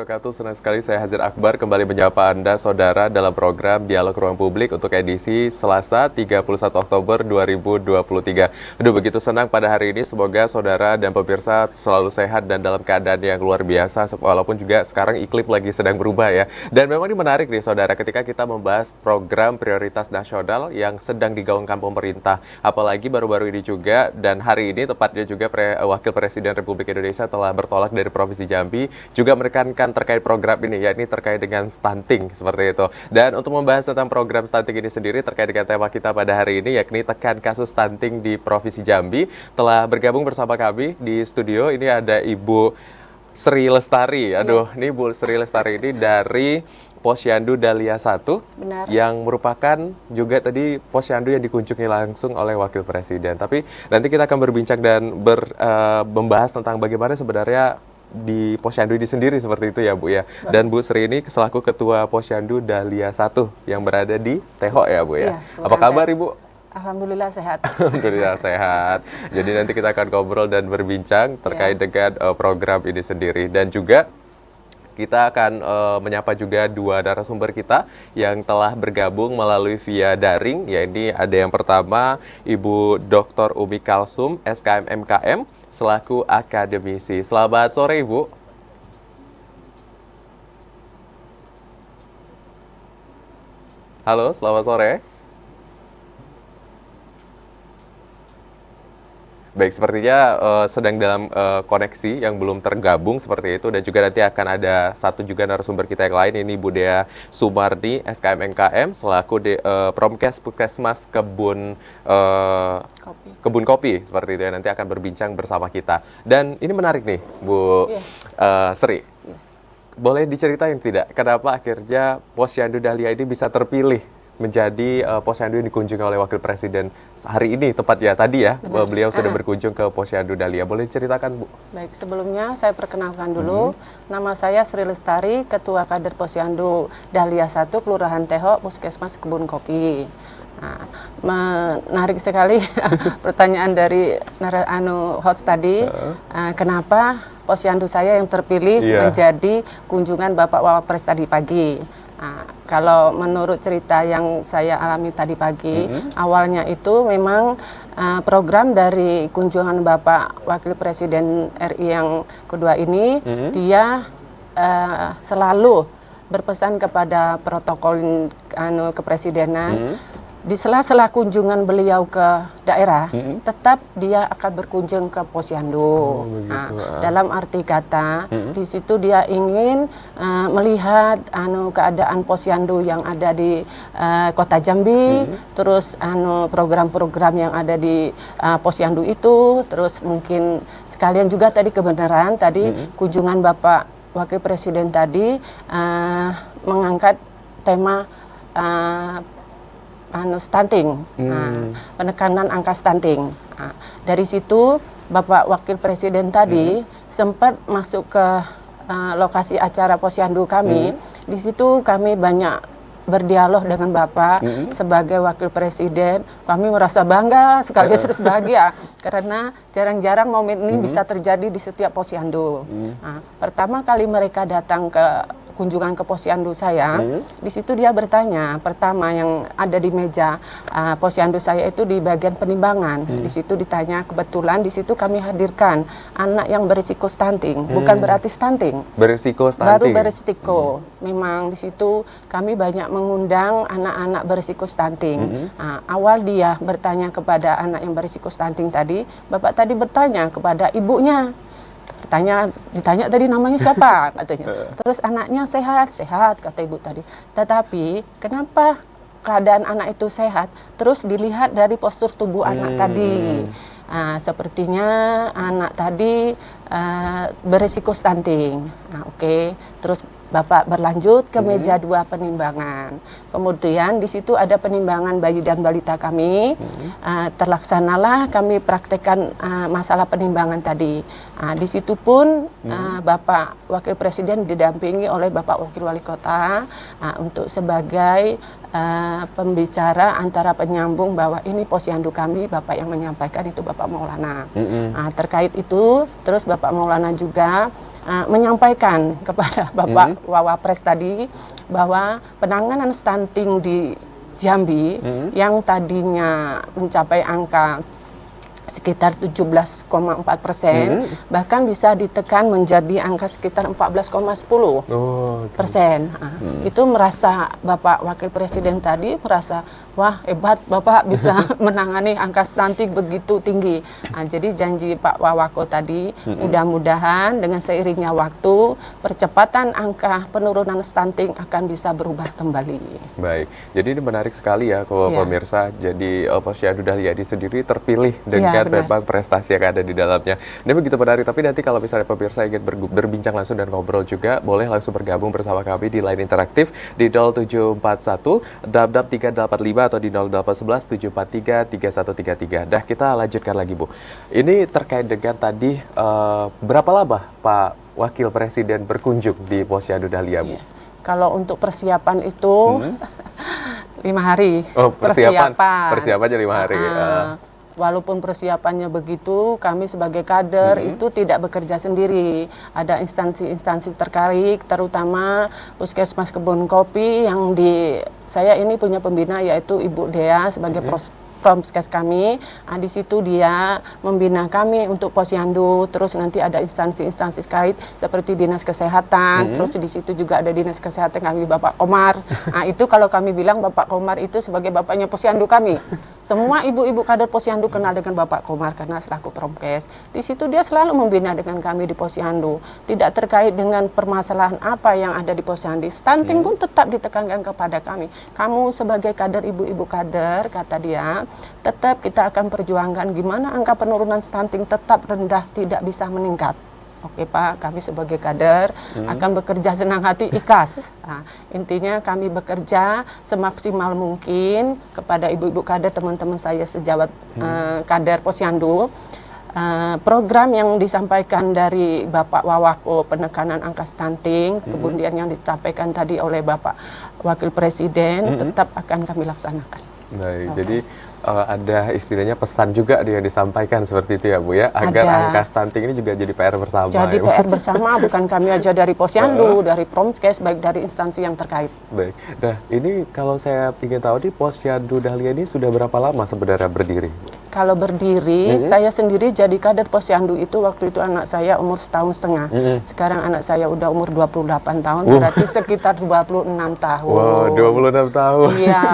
wabarakatuh. Senang sekali saya Hazir Akbar kembali menyapa Anda, saudara, dalam program Dialog Ruang Publik untuk edisi Selasa 31 Oktober 2023. Aduh, begitu senang pada hari ini. Semoga saudara dan pemirsa selalu sehat dan dalam keadaan yang luar biasa. Walaupun juga sekarang iklim lagi sedang berubah ya. Dan memang ini menarik nih saudara, ketika kita membahas program prioritas nasional yang sedang digaungkan pemerintah. Apalagi baru-baru ini juga, dan hari ini tepatnya juga Wakil Presiden Republik Indonesia telah bertolak dari Provinsi Jambi, juga menekankan terkait program ini, yakni terkait dengan stunting, seperti itu. Dan untuk membahas tentang program stunting ini sendiri, terkait dengan tema kita pada hari ini, yakni tekan kasus stunting di Provinsi Jambi, telah bergabung bersama kami di studio. Ini ada Ibu Sri Lestari. Aduh, ini Bu Sri Lestari ini dari Posyandu Dahlia 1, Benar. yang merupakan juga tadi posyandu yang dikunjungi langsung oleh Wakil Presiden. Tapi nanti kita akan berbincang dan membahas tentang bagaimana sebenarnya di Posyandu ini sendiri, seperti itu ya Bu ya. Dan Bu Sri ini selaku Ketua Posyandu Dahlia 1 yang berada di Teho ya Bu ya. Iya, Apa kabar Ibu? Alhamdulillah sehat. Alhamdulillah sehat. Jadi nanti kita akan ngobrol dan berbincang terkait dengan program ini sendiri. Dan juga kita akan menyapa juga dua narasumber kita yang telah bergabung melalui via daring. Ya, ini ada yang pertama Ibu Dr. Umi Kalsum, SKM MKM, selaku akademisi. Selamat sore Ibu. Halo, selamat sore. Baik, sepertinya sedang dalam koneksi yang belum tergabung seperti itu. Dan juga nanti akan ada satu juga narasumber kita yang lain, ini Bu Dea Sumardi, SKM NKM, selaku Promkes Puskesmas Kebun Kopi, seperti itu ya. Nanti akan berbincang bersama kita. Dan ini menarik nih, Bu Sri. Boleh diceritain tidak, kenapa akhirnya Posyandu Dahlia ini bisa terpilih menjadi posyandu yang dikunjungi oleh Wakil Presiden hari ini, tepat ya tadi ya. Benar. Beliau sudah berkunjung ke Posyandu Dahlia. Boleh diceritakan Bu? Baik, sebelumnya saya perkenalkan dulu. Nama saya Sri Lestari, Ketua Kader Posyandu Dahlia 1, Kelurahan Teho, Puskesmas Kebun Kopi. Nah, menarik sekali pertanyaan dari host tadi. Kenapa posyandu saya yang terpilih menjadi kunjungan Bapak Wapres tadi pagi? Nah, kalau menurut cerita yang saya alami tadi pagi, awalnya itu memang program dari kunjungan Bapak Wakil Presiden RI yang kedua ini, dia selalu berpesan kepada protokol kepresidenan, di sela-sela kunjungan beliau ke daerah, tetap dia akan berkunjung ke posyandu. Dalam arti kata, di situ dia ingin melihat keadaan posyandu yang ada di Kota Jambi, terus program-program yang ada di posyandu itu, terus mungkin sekalian juga tadi kebenaran tadi kunjungan Bapak Wakil Presiden tadi mengangkat tema stunting, penekanan angka stunting. Nah, dari situ Bapak Wakil Presiden tadi sempat masuk ke lokasi acara posyandu kami. Di situ kami banyak berdialog dengan Bapak sebagai Wakil Presiden. Kami merasa bangga sekaligus terus bahagia karena jarang-jarang momen ini bisa terjadi di setiap posyandu. Nah, pertama kali mereka datang ke kunjungan ke posyandu saya, di situ dia bertanya, pertama yang ada di meja posyandu saya itu di bagian penimbangan. Di situ ditanya, kebetulan di situ kami hadirkan anak yang berisiko stunting, bukan berarti stunting. Berisiko stunting. Baru berisiko. Memang di situ kami banyak mengundang anak-anak berisiko stunting. Awal dia bertanya kepada anak yang berisiko stunting tadi, Bapak tadi bertanya kepada ibunya. Ditanya tadi namanya siapa katanya. Terus anaknya sehat kata ibu tadi. Tetapi kenapa keadaan anak itu sehat? Terus dilihat dari postur tubuh anak tadi. Sepertinya anak tadi berisiko stunting. Oke. Terus Bapak berlanjut ke meja 2 penimbangan. Kemudian di situ ada penimbangan bayi dan balita kami. Terlaksanalah kami praktekkan masalah penimbangan tadi. Di situ pun Bapak Wakil Presiden didampingi oleh Bapak Wakil Wali Kota untuk sebagai pembicara antara penyambung bahwa ini posyandu kami, Bapak yang menyampaikan itu Bapak Maulana. Terkait itu, terus Bapak Maulana juga menyampaikan kepada Bapak Wawapres tadi bahwa penanganan stunting di Jambi yang tadinya mencapai angka sekitar 17,4%, bahkan bisa ditekan menjadi angka sekitar 14,10%. Itu merasa Bapak Wakil Presiden tadi merasa, wah hebat Bapak bisa menangani angka stunting begitu tinggi. Jadi janji Pak Wawako tadi, mudah-mudahan dengan seiringnya waktu, percepatan angka penurunan stunting akan bisa berubah kembali. Baik, jadi ini menarik sekali ya pemirsa. Jadi Posyandu Dahliani sendiri terpilih dengan memang prestasi yang ada di dalamnya. Ini begitu menarik, tapi nanti kalau misalnya pemirsa ingin berbincang langsung dan ngobrol juga, boleh langsung bergabung bersama kami di line interaktif di 0741 DAP 385 atau di 0811 743 3133. Dah, kita lanjutkan lagi Bu. Ini terkait dengan tadi berapa lama Pak Wakil Presiden berkunjung di Posyandu Dahlia Bu? Kalau untuk persiapan itu 5 hari. Oh, persiapannya 5 hari. Walaupun persiapannya begitu, kami sebagai kader itu tidak bekerja sendiri. Ada instansi-instansi terkait, terutama Puskesmas Kebun Kopi yang saya ini punya pembina yaitu Ibu Dea sebagai Promskes kami. Di situ dia membina kami untuk Posyandu, terus nanti ada instansi-instansi terkait seperti Dinas Kesehatan, terus di situ juga ada Dinas Kesehatan kami Bapak Komar. Itu kalau kami bilang Bapak Komar itu sebagai bapaknya Posyandu kami. Semua ibu-ibu kader Posyandu kenal dengan Bapak Komar karena selaku Promkes. Di situ dia selalu membina dengan kami di Posyandu. Tidak terkait dengan permasalahan apa yang ada di Posyandu. Stunting pun tetap ditekankan kepada kami. Kamu sebagai kader, ibu-ibu kader, kata dia, tetap kita akan perjuangkan gimana angka penurunan stunting tetap rendah, tidak bisa meningkat. Oke Pak, kami sebagai kader akan bekerja senang hati, ikhlas. Intinya kami bekerja semaksimal mungkin kepada ibu-ibu kader, teman-teman saya sejawat kader Posyandu. Program yang disampaikan dari Bapak Wawako penekanan angka stunting, kemudian yang disampaikan tadi oleh Bapak Wakil Presiden tetap akan kami laksanakan. Baik, jadi ada istilahnya pesan juga yang disampaikan seperti itu ya Bu ya, agar angka stunting ini juga jadi PR bersama. Jadi PR bersama, bukan kami aja dari Posyandu, dari Promskes, baik dari instansi yang terkait. Baik, nah ini kalau saya ingin tahu di Posyandu Dahlia ini sudah berapa lama sebenarnya berdiri? Kalau berdiri, saya sendiri jadi kader Posyandu itu waktu itu anak saya umur 1,5 tahun. Sekarang anak saya udah umur 28 tahun, berarti sekitar 26 tahun. Wow, 26 tahun. Iya,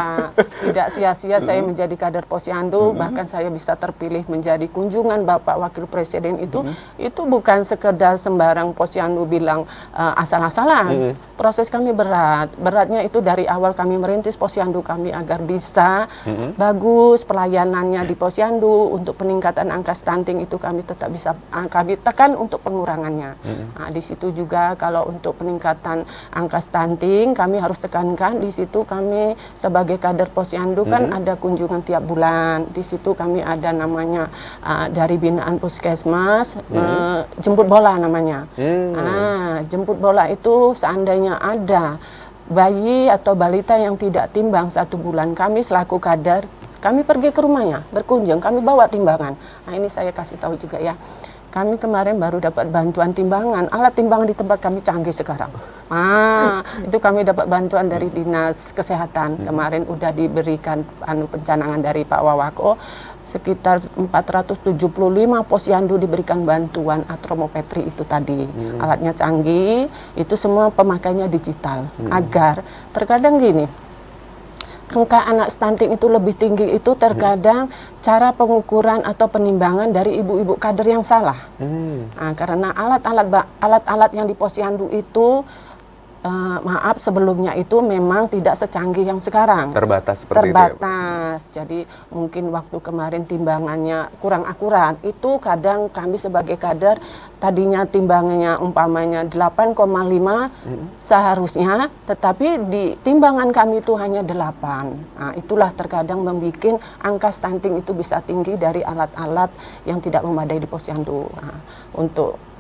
tidak sia-sia saya menjadi kader Posyandu, bahkan saya bisa terpilih menjadi kunjungan Bapak Wakil Presiden itu bukan sekedar sembarang Posyandu bilang asal-asalan. Proses kami beratnya itu dari awal kami merintis Posyandu kami agar bisa bagus pelayanannya di Posyandu. Untuk peningkatan angka stunting itu kami tetap bisa kami tekan untuk pengurangannya. Di situ juga kalau untuk peningkatan angka stunting kami harus tekankan, di situ kami sebagai kader Posyandu kan ada kunjungan tiap bulan. Di situ kami ada namanya dari binaan Puskesmas jemput bola namanya. Jemput bola itu seandainya ada bayi atau balita yang tidak timbang 1 bulan, kami selaku kader kami pergi ke rumahnya, berkunjung, kami bawa timbangan. Ini saya kasih tahu juga ya. Kami kemarin baru dapat bantuan timbangan. Alat timbangan di tempat kami canggih sekarang. Itu kami dapat bantuan dari Dinas Kesehatan. Kemarin udah diberikan pencanangan dari Pak Wawako. Sekitar 475 Posyandu diberikan bantuan atromopetri itu tadi. Alatnya canggih, itu semua pemakainya digital. Agar terkadang gini, angka anak stunting itu lebih tinggi itu terkadang cara pengukuran atau penimbangan dari ibu-ibu kader yang salah. Karena alat-alat yang di Posyandu itu maaf sebelumnya itu memang tidak secanggih yang sekarang. Terbatas seperti itu ya, jadi mungkin waktu kemarin timbangannya kurang akurat. Itu kadang kami sebagai kader tadinya timbangannya umpamanya 8,5 seharusnya, tetapi di timbangan kami itu hanya 8. Itulah terkadang membuat angka stunting itu bisa tinggi dari alat-alat yang tidak memadai di Posyandu. Untuk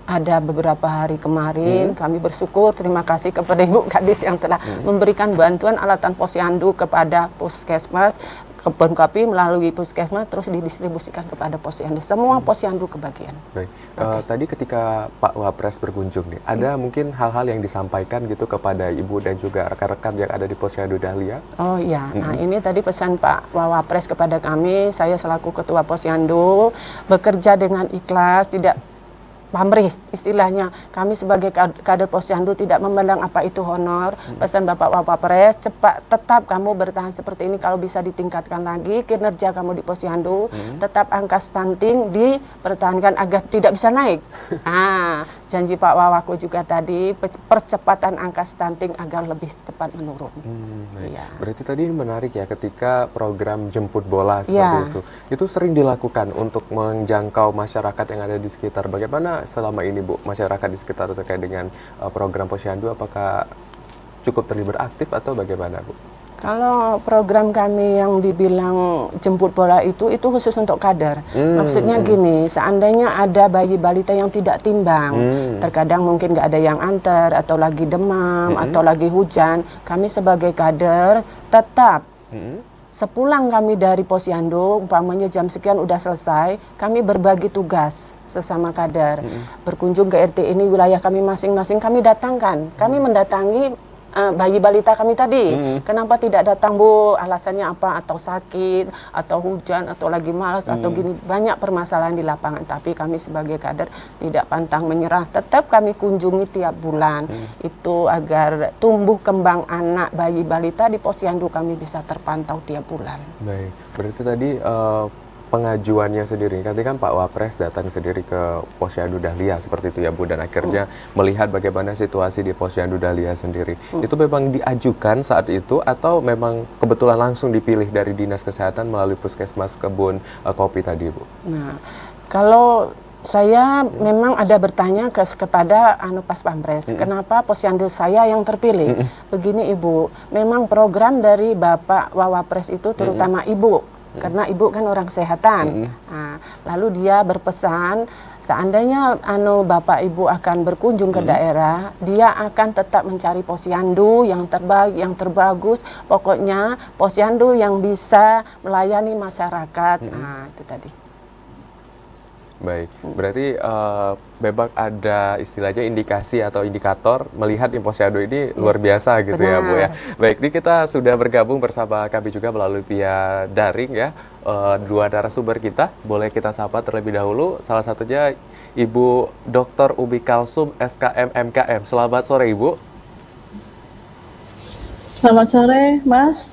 ada beberapa hari kemarin kami bersyukur, terima kasih kepada Ibu Kadis yang telah memberikan bantuan alatan Posyandu kepada Puskesmas. kebun kopi melalui puskesmas terus didistribusikan kepada posyandu. Semua posyandu kebagian. Baik. Tadi ketika Pak Wapres berkunjung nih, ada mungkin hal-hal yang disampaikan gitu kepada Ibu dan juga rekan-rekan yang ada di Posyandu Dahlia? Oh iya, nah ini tadi pesan Pak Wapres kepada kami, saya selaku Ketua Posyandu bekerja dengan ikhlas, tidak pamrih istilahnya. Kami sebagai kader Posyandu tidak memandang apa itu honor. Pesan Bapak Wapres, tetap kamu bertahan seperti ini, kalau bisa ditingkatkan lagi kinerja kamu di Posyandu, tetap angka stunting dipertahankan agar tidak bisa naik. Janji Pak Wawaku juga tadi, percepatan angka stunting agar lebih cepat menurun. Iya. Berarti tadi menarik ya, ketika program jemput bola seperti itu sering dilakukan untuk menjangkau masyarakat yang ada di sekitar. Bagaimana selama ini Bu, masyarakat di sekitar terkait dengan program Posyandu, apakah cukup terlibat aktif atau bagaimana Bu? Kalau program kami yang dibilang jemput bola itu khusus untuk kader. Maksudnya gini, seandainya ada bayi balita yang tidak timbang, terkadang mungkin nggak ada yang antar, atau lagi demam, atau lagi hujan, kami sebagai kader tetap sepulang kami dari Posyandu, umpamanya jam sekian udah selesai, kami berbagi tugas sesama kader. Berkunjung ke RT ini, wilayah kami masing-masing, kami datangkan. Kami mendatangi bayi balita kami tadi. Kenapa tidak datang Bu? Alasannya apa? Atau sakit, atau hujan, atau lagi malas, atau gini. Banyak permasalahan di lapangan. Tapi kami sebagai kader tidak pantang menyerah. Tetap kami kunjungi tiap bulan. Itu agar tumbuh kembang anak bayi balita di Posyandu kami bisa terpantau tiap bulan. Baik, berarti tadi pengajuannya sendiri, nanti kan Pak Wapres datang sendiri ke Posyandu Dahlia seperti itu ya Bu, dan akhirnya melihat bagaimana situasi di Posyandu Dahlia sendiri. Itu memang diajukan saat itu atau memang kebetulan langsung dipilih dari Dinas Kesehatan melalui Puskesmas Kebun Kopi tadi Bu? Nah, kalau saya memang ada bertanya kepada Pas Pampres, kenapa Posyandu saya yang terpilih? Begini Ibu, memang program dari Bapak Wawapres itu terutama Ibu, karena Ibu kan orang kesehatan. Lalu dia berpesan, seandainya Bapak Ibu akan berkunjung ke daerah, dia akan tetap mencari Posyandu yang terbaik, yang terbagus, pokoknya Posyandu yang bisa melayani masyarakat. Itu tadi. Baik, berarti memang ada istilahnya indikasi atau indikator melihat Posyandu ini luar biasa gitu ya Bu ya. Baik, ini kita sudah bergabung bersama kami juga melalui via daring ya, dua narasumber kita. Boleh kita sapa terlebih dahulu, salah satunya Ibu Dr. Umi Kalsum, SKM MKM. Selamat sore Ibu. Selamat sore Mas.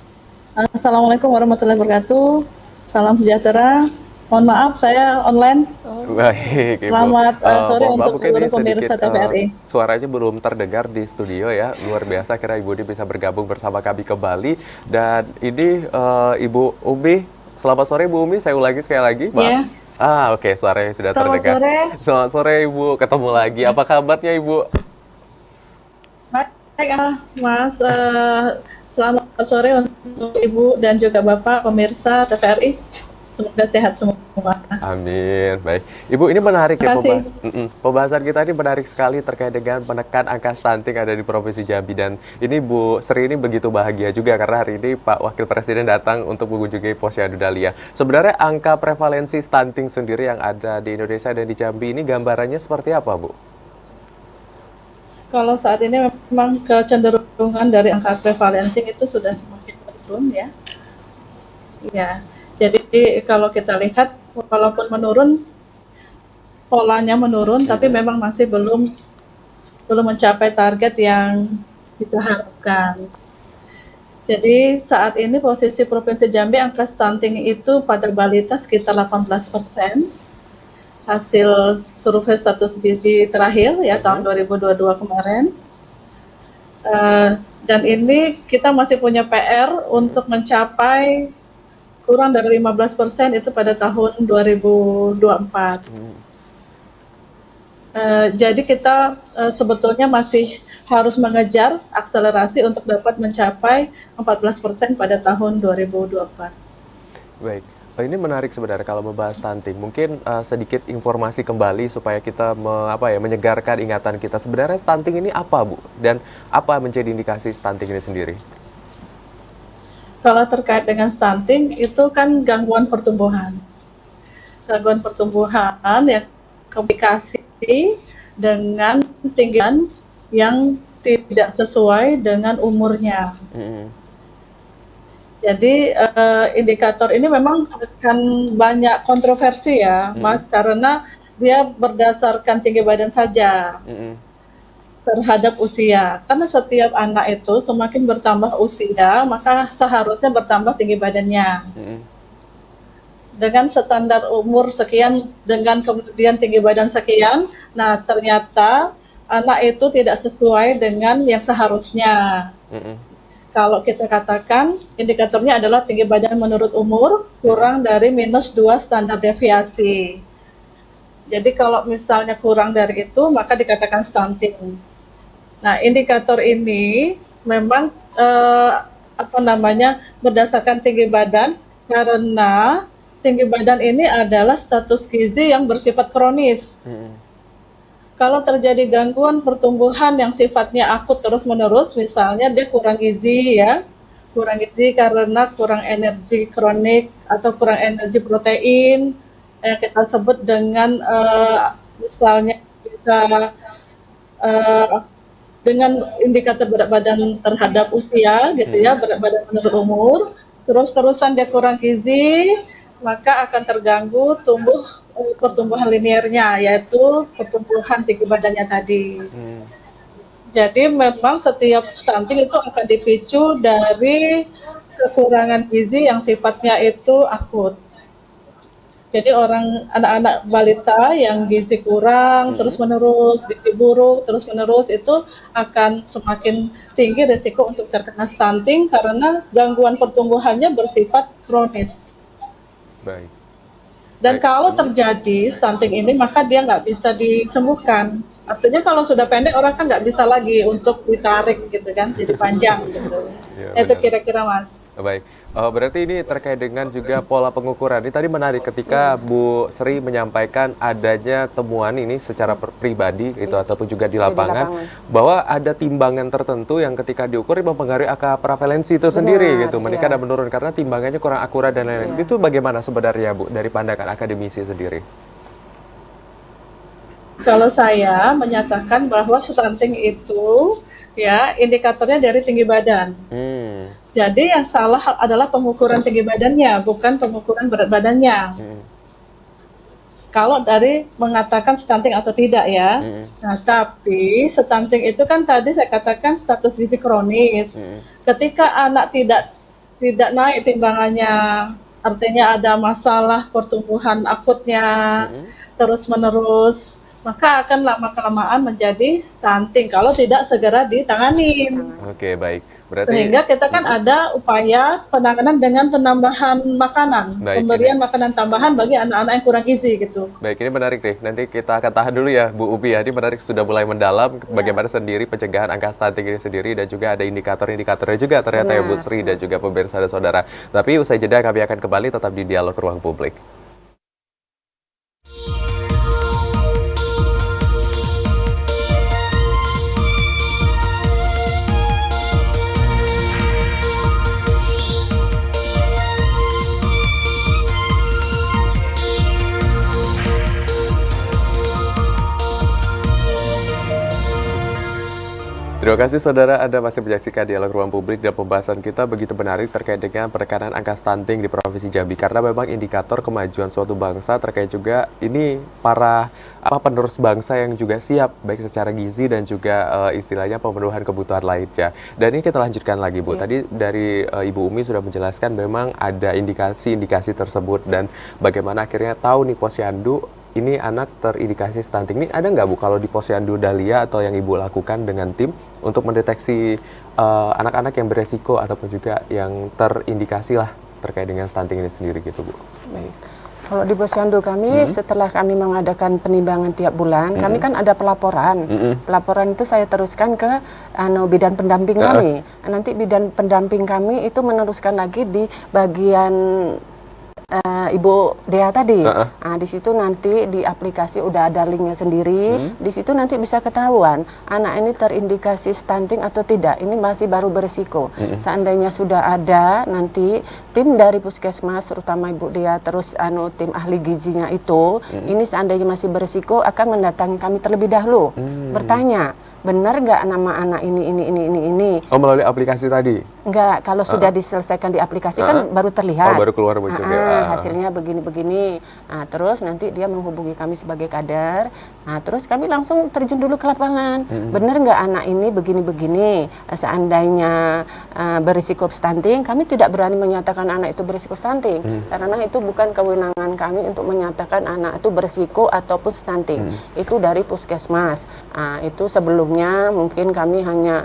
Assalamualaikum warahmatullahi wabarakatuh. Salam sejahtera. Mohon maaf, saya online. Baik, Ibu. Selamat sore untuk seluruh pemirsa TVRI. Suaranya belum terdengar di studio ya, luar biasa. Kira Ibu ini bisa bergabung bersama kami kembali. Dan ini Ibu Umi, selamat sore Bu Umi, saya ulangi sekali lagi. Yeah. Oke, suaranya sudah Selamat terdengar. sore. Selamat sore Ibu, ketemu lagi. Apa kabarnya Ibu? Baik, Mas. Selamat sore untuk Ibu dan juga Bapak pemirsa TVRI. Semoga sehat semua. Amin. Baik, Ibu, ini menarik ya pembahasan kita ini menarik sekali terkait dengan menekan angka stunting ada di Provinsi Jambi, dan ini Bu Sri ini begitu bahagia juga karena hari ini Pak Wakil Presiden datang untuk mengunjungi Posyandu Dahlia. Sebenarnya angka prevalensi stunting sendiri yang ada di Indonesia dan di Jambi ini gambarannya seperti apa Bu? Kalau saat ini memang kecenderungan dari angka prevalensi itu sudah semakin menurun ya. Ya. Jadi kalau kita lihat, walaupun menurun, polanya menurun, tapi memang masih belum mencapai target yang kita harapkan. Jadi saat ini posisi Provinsi Jambi angka stunting itu pada balita sekitar 18%. Hasil survei status gizi terakhir ya tahun 2022 kemarin. Dan ini kita masih punya PR untuk mencapai kurang dari 15% itu pada tahun 2024. Jadi kita sebetulnya masih harus mengejar akselerasi untuk dapat mencapai 14% pada tahun 2024. Baik, ini menarik sebenarnya kalau membahas stunting. Mungkin sedikit informasi kembali supaya kita menyegarkan ingatan kita. Sebenarnya stunting ini apa Bu? Dan apa menjadi indikasi stunting ini sendiri? Kalau terkait dengan stunting itu kan gangguan pertumbuhan. Gangguan pertumbuhan yang komplikasi dengan tinggian yang tidak sesuai dengan umurnya. Jadi indikator ini memang akan banyak kontroversi ya, Mas, karena dia berdasarkan tinggi badan saja terhadap usia. Karena setiap anak itu semakin bertambah usia, maka seharusnya bertambah tinggi badannya. Dengan standar umur sekian, dengan kemudian tinggi badan sekian, nah ternyata anak itu tidak sesuai dengan yang seharusnya. Kalau kita katakan indikatornya adalah tinggi badan menurut umur kurang dari -2 standar deviasi. Jadi kalau misalnya kurang dari itu maka dikatakan stunting. Nah, indikator ini memang berdasarkan tinggi badan, karena tinggi badan ini adalah status gizi yang bersifat kronis. Kalau terjadi gangguan pertumbuhan yang sifatnya akut terus-menerus, misalnya dia kurang gizi ya, kurang gizi karena kurang energi kronik atau kurang energi protein, yang kita sebut dengan misalnya bisa dengan indikator berat badan terhadap usia gitu ya, berat badan menurut umur, terus-terusan dia kurang gizi, maka akan terganggu pertumbuhan linearnya, yaitu pertumbuhan tinggi badannya tadi. Jadi memang setiap stunting itu akan dipicu dari kekurangan gizi yang sifatnya itu akut. Jadi anak-anak balita yang gizi kurang terus-menerus, gizi buruk terus-menerus itu akan semakin tinggi risiko untuk terkena stunting karena gangguan pertumbuhannya bersifat kronis. Baik. Dan kalau terjadi stunting ini maka dia nggak bisa disembuhkan. Artinya kalau sudah pendek orang kan nggak bisa lagi untuk ditarik gitu kan, jadi panjang gitu. Ya, Itu kira-kira Mas. Baik, berarti ini terkait dengan juga pola pengukuran. Ini tadi menarik ketika Bu Sri menyampaikan adanya temuan ini secara pribadi itu ataupun juga di lapangan, bahwa ada timbangan tertentu yang ketika diukur mempengaruhi angka prevalensi itu sendiri gitu, meningkat dan menurun karena timbangannya kurang akurat dan lain-lain. Itu bagaimana sebenarnya Bu dari pandangan akademisi sendiri? Kalau saya menyatakan bahwa stunting itu ya indikatornya dari tinggi badan. Jadi yang salah adalah pengukuran tinggi badannya, bukan pengukuran berat badannya. Kalau dari mengatakan stunting atau tidak ya. Nah, tapi stunting itu kan tadi saya katakan status gizi kronis. Ketika anak tidak naik timbangannya, artinya ada masalah pertumbuhan akutnya terus-menerus, maka akan lama-kelamaan menjadi stunting kalau tidak segera ditanganin. Oke, baik. Berarti sehingga kita kan ada upaya penanganan dengan penambahan makanan, pemberian makanan tambahan bagi anak-anak yang kurang gizi gitu. Baik, ini menarik nih. Nanti kita akan tahan dulu ya Bu Upi ya. Ini menarik, sudah mulai mendalam bagaimana sendiri pencegahan angka stunting ini sendiri dan juga ada indikator-indikatornya juga ternyata ya Bu Sri dan juga pemirsa dan saudara. Tapi usai jeda kami akan kembali tetap di Dialog Ruang Publik. Terima kasih saudara, Anda masih menyaksikan Dialog Ruang Publik dan pembahasan kita begitu menarik terkait dengan penekanan angka stunting di Provinsi Jambi. Karena memang indikator kemajuan suatu bangsa terkait juga ini para penerus bangsa yang juga siap baik secara gizi dan juga istilahnya pemenuhan kebutuhan lainnya. Dan ini kita lanjutkan lagi Bu, tadi dari Ibu Umi sudah menjelaskan memang ada indikasi-indikasi tersebut dan bagaimana akhirnya tahu nih posyandu ini anak terindikasi stunting. Ini ada nggak Bu kalau di Posyandu Dahlia atau yang Ibu lakukan dengan tim untuk mendeteksi anak-anak yang beresiko ataupun juga yang terindikasi lah terkait dengan stunting ini sendiri gitu Bu? Baik. Kalau di Posyandu kami setelah kami mengadakan penimbangan tiap bulan, kami kan ada pelaporan. Pelaporan itu saya teruskan ke bidan pendamping kami. Nanti bidan pendamping kami itu meneruskan lagi di bagian Ibu Dea tadi. Heeh. Nah, di situ nanti di aplikasi udah ada linknya sendiri. Di situ nanti bisa ketahuan anak ini terindikasi stunting atau tidak. Ini masih baru berisiko. Seandainya sudah ada, nanti tim dari puskesmas, terutama Ibu Dea, terus tim ahli gizinya itu, ini seandainya masih berisiko akan mendatangi kami terlebih dahulu, bertanya. Benar nggak nama anak ini? Oh, melalui aplikasi tadi? Enggak, kalau sudah diselesaikan di aplikasi kan baru terlihat. Oh, baru keluar muncul ya. Hasilnya begini-begini. Nah, terus nanti dia menghubungi kami sebagai kader. Nah, terus kami langsung terjun dulu ke lapangan. Benar nggak anak ini begini-begini? Seandainya berisiko stunting, kami tidak berani menyatakan anak itu berisiko stunting. Karena itu bukan kewenangan kami untuk menyatakan anak itu berisiko ataupun stunting. Itu dari puskesmas. Nah, itu sebelumnya mungkin kami hanya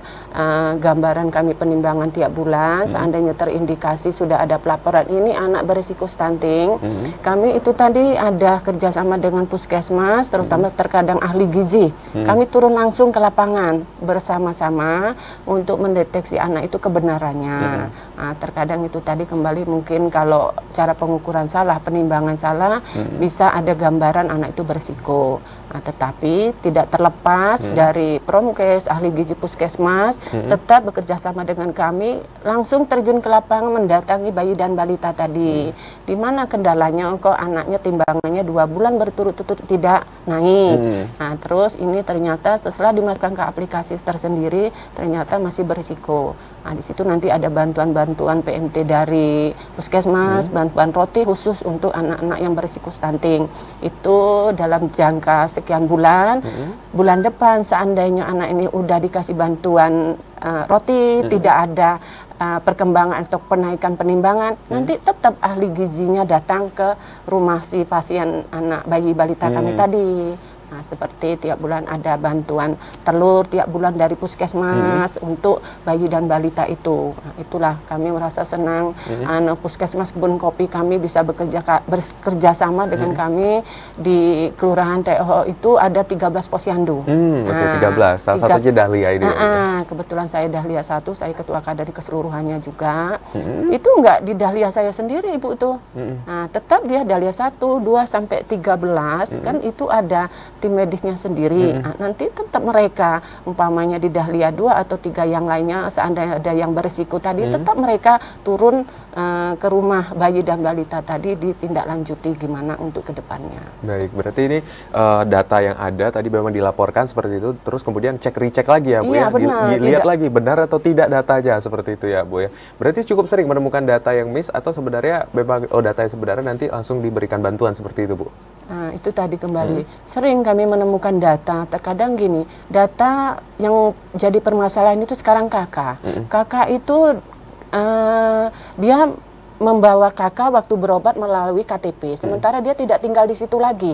gambaran kami penimbangan tiap bulan. Seandainya terindikasi sudah ada pelaporan ini anak berisiko stunting, kami itu tadi ada kerjasama dengan puskesmas, terutama terkadang ahli gizi. Kami turun langsung ke lapangan bersama-sama untuk mendeteksi anak itu kebenarannya. Nah, terkadang itu tadi kembali mungkin kalau cara pengukuran salah, penimbangan salah, bisa ada gambaran anak itu berisiko. Nah, tetapi tidak terlepas dari Promkes, ahli gizi puskesmas, tetap bekerja sama dengan kami, langsung terjun ke lapangan mendatangi bayi dan balita tadi. Di mana kendalanya, kok anaknya timbangannya 2 bulan berturut-turut tidak naik. Nah, terus ini ternyata setelah dimasukkan ke aplikasi tersendiri, ternyata masih berisiko. Nah, di situ nanti ada bantuan-bantuan PMT dari puskesmas, bantuan roti khusus untuk anak-anak yang berisiko stunting. Itu dalam jangka sekian bulan. Bulan depan seandainya anak ini udah dikasih bantuan roti, tidak ada perkembangan atau penaikan penimbangan, nanti tetap ahli gizinya datang ke rumah si pasien anak bayi balita kami tadi. Nah, seperti tiap bulan ada bantuan telur tiap bulan dari puskesmas untuk bayi dan balita itu. Nah, itulah kami merasa senang puskesmas Kebun Kopi kami bisa bekerja sama dengan kami di Kelurahan TOH itu ada 13 posyandu. Oke, 13. Salah satunya Dahlia ini. Kebetulan saya Dahlia 1, saya ketua kader keseluruhannya juga. Itu enggak di Dahlia saya sendiri Ibu itu. Nah, tetap dia Dahlia 1, 2 sampai 13 kan itu ada tim medisnya sendiri. Nah, nanti tetap mereka umpamanya di Dahlia 2 atau 3 yang lainnya seandainya ada yang berisiko tadi tetap mereka turun ke rumah bayi dan balita tadi ditindaklanjuti gimana untuk kedepannya. Baik, berarti ini data yang ada tadi memang dilaporkan seperti itu, terus kemudian cek-recek lagi ya Bu Iya, ya, benar, dilihat tidak. lagi benar atau tidak datanya seperti itu ya Bu ya. Berarti cukup sering menemukan data yang miss atau sebenarnya memang data yang sebenarnya nanti langsung diberikan bantuan seperti itu Bu? Nah, itu tadi kembali. Sering kami menemukan data, terkadang gini, data yang jadi permasalahan itu sekarang kakak. Kakak itu dia membawa kakak waktu berobat melalui KTP, sementara dia tidak tinggal di situ lagi.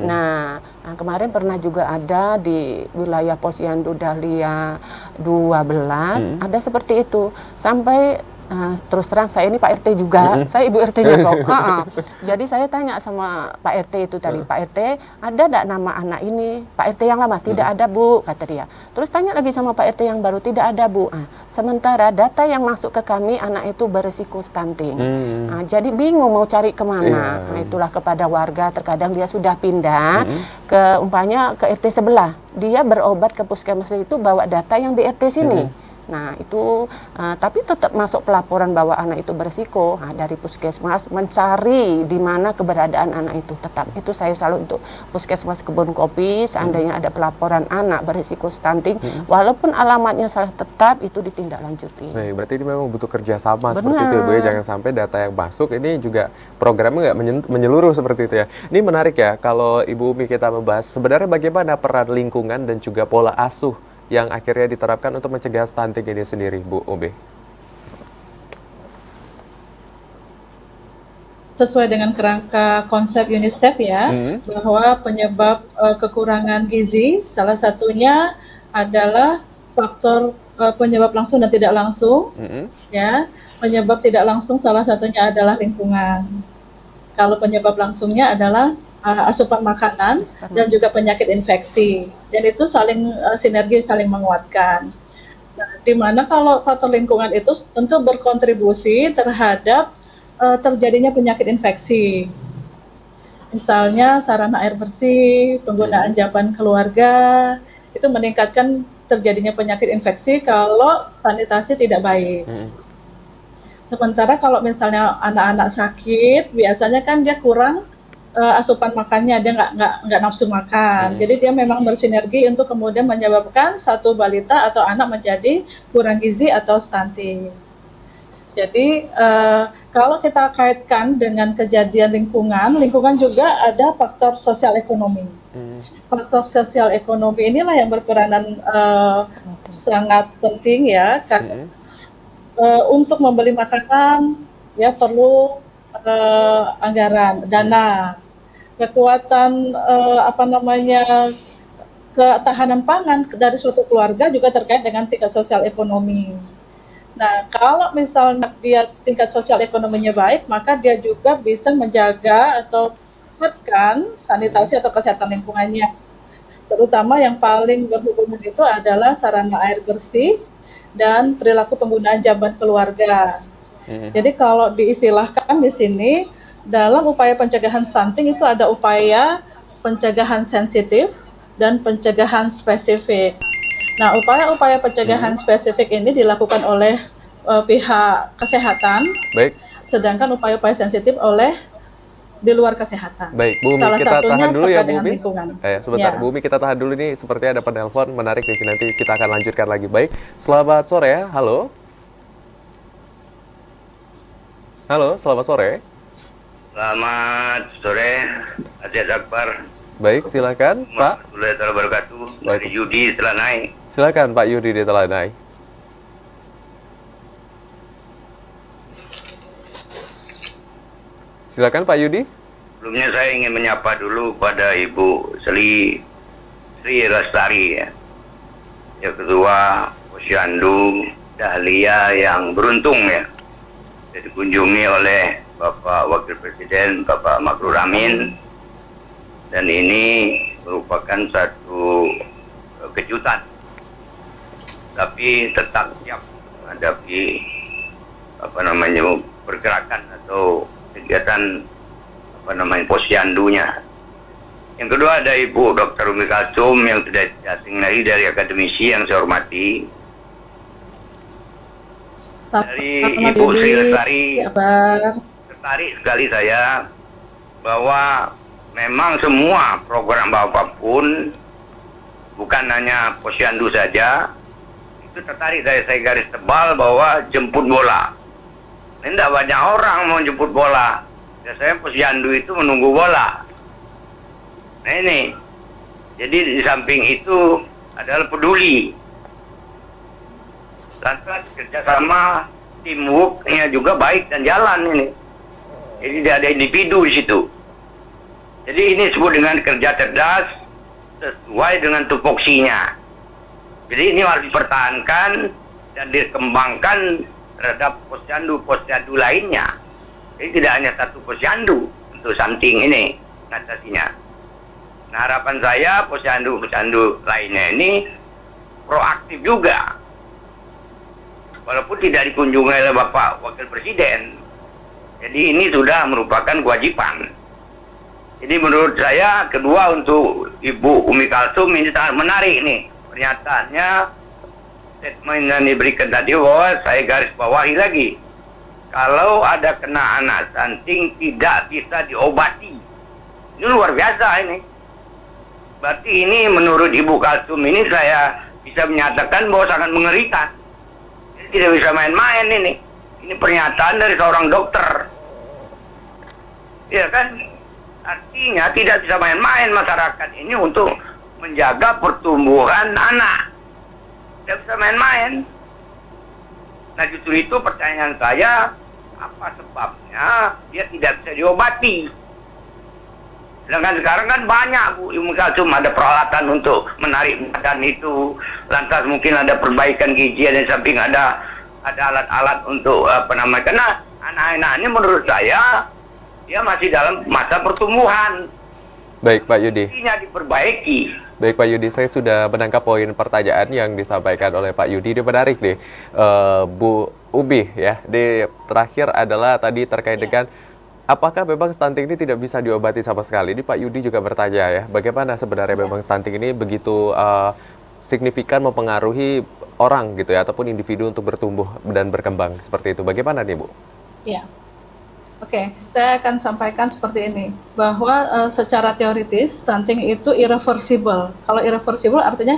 Nah, kemarin pernah juga ada di wilayah Posyandu Dahlia 12, ada seperti itu. Sampai terus terang saya ini Pak RT juga, saya Ibu RT-nya kok. Jadi saya tanya sama Pak RT itu tadi, Pak RT ada enggak nama anak ini? Pak RT yang lama, tidak ada Bu, kata dia. Terus tanya lagi sama Pak RT yang baru, tidak ada Bu. Sementara data yang masuk ke kami anak itu berisiko stunting. Jadi bingung mau cari kemana. Nah, itulah kepada warga, terkadang dia sudah pindah ke umpamanya ke RT sebelah. Dia berobat ke puskesmas itu bawa data yang di RT sini. Nah, itu tapi tetap masuk pelaporan bahwa anak itu berisiko. Nah, dari puskesmas mencari di mana keberadaan anak itu. Tetap itu saya selalu untuk puskesmas Kebun Kopi, seandainya ada pelaporan anak berisiko stunting, walaupun alamatnya salah, tetap itu ditindaklanjuti. Baik, berarti ini memang butuh kerjasama seperti itu ya Bu ya. Jangan sampai data yang masuk ini juga programnya nggak menyeluruh seperti itu ya. Ini menarik ya kalau Ibu Umi kita membahas sebenarnya bagaimana peran lingkungan dan juga pola asuh yang akhirnya diterapkan untuk mencegah stunting ini sendiri, Bu Ube? Sesuai dengan kerangka konsep UNICEF ya, bahwa penyebab kekurangan gizi salah satunya adalah faktor penyebab langsung dan tidak langsung. Ya, penyebab tidak langsung salah satunya adalah lingkungan. Kalau penyebab langsungnya adalah asupan makanan dan juga penyakit infeksi, dan itu saling sinergi, saling menguatkan. Nah, di mana kalau faktor lingkungan itu tentu berkontribusi terhadap terjadinya penyakit infeksi. Misalnya sarana air bersih, penggunaan jamban keluarga, itu meningkatkan terjadinya penyakit infeksi kalau sanitasi tidak baik. Sementara kalau misalnya anak-anak sakit, biasanya kan dia kurang asupan makannya, dia nggak nafsu makan. Jadi dia memang bersinergi untuk kemudian menyebabkan satu balita atau anak menjadi kurang gizi atau stunting. Jadi kalau kita kaitkan dengan kejadian lingkungan juga ada faktor sosial ekonomi. Faktor sosial ekonomi inilah yang berperanan sangat penting ya, karena untuk membeli makanan ya perlu anggaran, dana, kekuatan ketahanan pangan dari suatu keluarga juga terkait dengan tingkat sosial ekonomi. Nah, kalau misalnya dia tingkat sosial ekonominya baik, maka dia juga bisa menjaga atau meningkatkan sanitasi atau kesehatan lingkungannya. Terutama yang paling berhubungan itu adalah sarana air bersih dan perilaku penggunaan jamban keluarga. Jadi kalau diistilahkan di sini, dalam upaya pencegahan stunting itu ada upaya pencegahan sensitif dan pencegahan spesifik. Nah, upaya-upaya pencegahan spesifik ini dilakukan oleh pihak kesehatan, sedangkan upaya-upaya sensitif oleh di luar kesehatan. Baik, Bu Umi, Salah kita satunya tahan dulu ya, Bu dengan Umi. lingkungan. Sebentar, Ya. Bu Umi, kita tahan dulu nih. Sepertinya ada penelpon menarik nih. Nanti kita akan lanjutkan lagi. Baik, selamat sore ya. Halo. Halo, selamat sore. Selamat sore, Aziz Akbar. Baik, silakan, Pak. Warahmatullahi wabarakatuh. Dari Yudi Selanai. Silakan, Pak Yudi di Telanai. Silakan, Pak Yudi. Sebelumnya saya ingin menyapa dulu pada Ibu Sri Lestari ya. Ya, Ketua Posyandu Dahlia yang beruntung ya. Dikunjungi oleh Bapak Wakil Presiden, Bapak Makrur Amin. Dan ini merupakan satu kejutan. Tapi tetap siap menghadapi pergerakan atau kegiatan posyandunya. Yang kedua ada Ibu Dr. Umi Kalsum yang sudah datang dari akademisi yang saya hormati. Dari Ibu Sri Lestari, tertarik sekali saya bahwa memang semua program apapun, bukan hanya posyandu saja, itu tertarik saya garis tebal bahwa jemput bola. Ini tidak banyak orang mau jemput bola. Biasanya posyandu itu menunggu bola. Nah ini, jadi di samping itu adalah peduli. Lantas kerjasama, teamwork-nya juga baik dan jalan ini. Jadi tidak ada individu di situ. Jadi ini disebut dengan kerja cerdas sesuai dengan tupoksinya. Jadi ini harus dipertahankan dan dikembangkan terhadap posyandu lainnya. Jadi tidak hanya satu posyandu untuk samping ini ngatasinya. Nah, harapan saya posyandu lainnya ini proaktif juga. Walaupun tidak dikunjungi oleh Bapak Wakil Presiden. Jadi ini sudah merupakan kewajiban. Jadi menurut saya kedua untuk Ibu Umi Kalsum ini sangat menarik nih pernyataannya, statement yang diberikan tadi bahwa saya garis bawahi lagi. Kalau ada kena anak stunting tidak bisa diobati. Ini luar biasa ini. Berarti ini menurut Ibu Kalsum ini saya bisa menyatakan bahwa sangat mengerikan. Jadi tidak bisa main-main ini. Ini pernyataan dari seorang dokter. Ya kan? Artinya tidak bisa main-main masyarakat ini untuk menjaga pertumbuhan anak. Tidak bisa main-main. Nah justru itu pertanyaan saya, apa sebabnya dia tidak bisa diobati? Sedangkan sekarang kan banyak Bu Umi Kalsum, ada peralatan untuk menarik badan itu, lantas mungkin ada perbaikan gizi dan samping ada alat-alat untuk karena anak-anak ini menurut saya dia masih dalam masa pertumbuhan. Baik Pak Yudi. Artinya diperbaiki. Baik Pak Yudi, saya sudah menangkap poin pertanyaan yang disampaikan oleh Pak Yudi. Ini menarik nih, Bu Umi ya, di terakhir adalah tadi terkait Iya. dengan apakah memang stunting ini tidak bisa diobati sama sekali? Ini Pak Yudi juga bertanya ya, bagaimana sebenarnya Iya. memang stunting ini begitu signifikan mempengaruhi orang gitu ya, ataupun individu untuk bertumbuh dan berkembang seperti itu. Bagaimana nih Bu? Ya. Oke, saya akan sampaikan seperti ini, bahwa secara teoritis stunting itu irreversible. Kalau irreversible artinya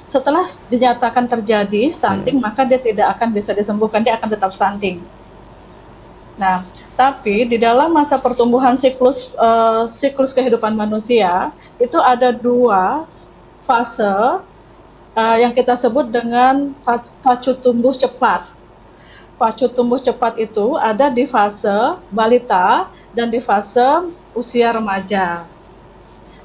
setelah dinyatakan terjadi stunting, maka dia tidak akan bisa disembuhkan, dia akan tetap stunting. Nah, tapi di dalam masa pertumbuhan siklus kehidupan manusia itu ada dua fase yang kita sebut dengan pacu tumbuh cepat. Pacu tumbuh cepat itu ada di fase balita dan di fase usia remaja.